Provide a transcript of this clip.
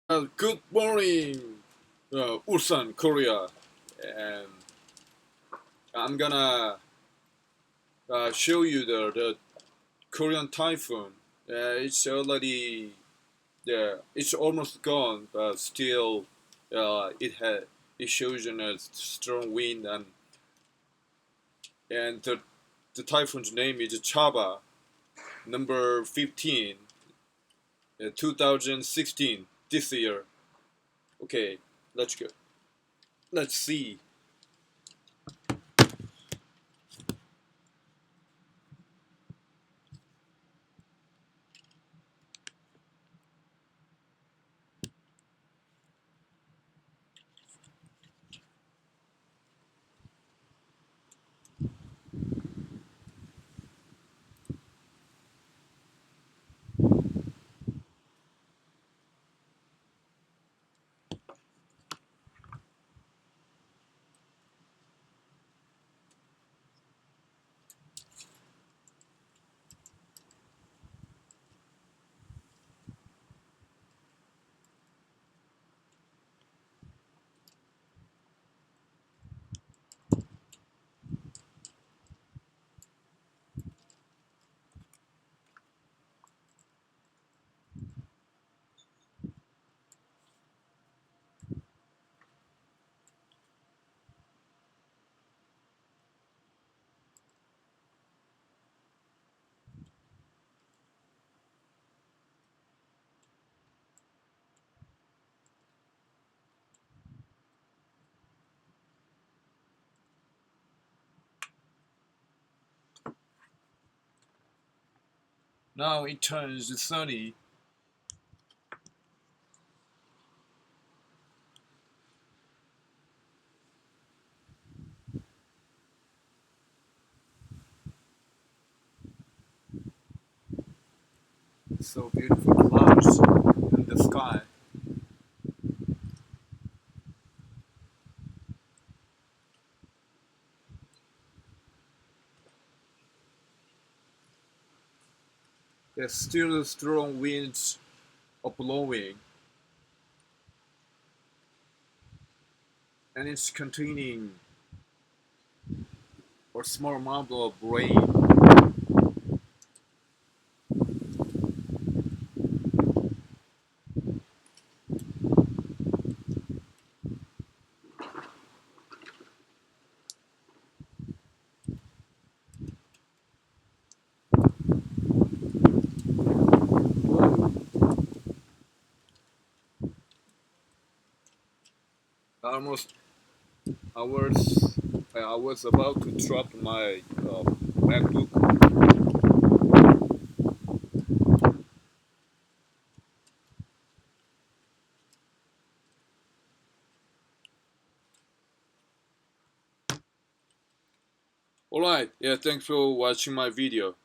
Good morning, Ulsan, Korea, and I'm gonna show you the Korean typhoon. It's already, yeah, it's almost gone, but still, it shows a strong wind, and the typhoon's name is Chaba, number 15, 2016, this year. Okay, let's go. Let's see. Now it turns sunny. So beautiful clouds in the sky. There's still strong winds are blowing, and it's containing a small amount of rain. Almost, I was about to drop my MacBook. Alright, yeah, thanks for watching my video.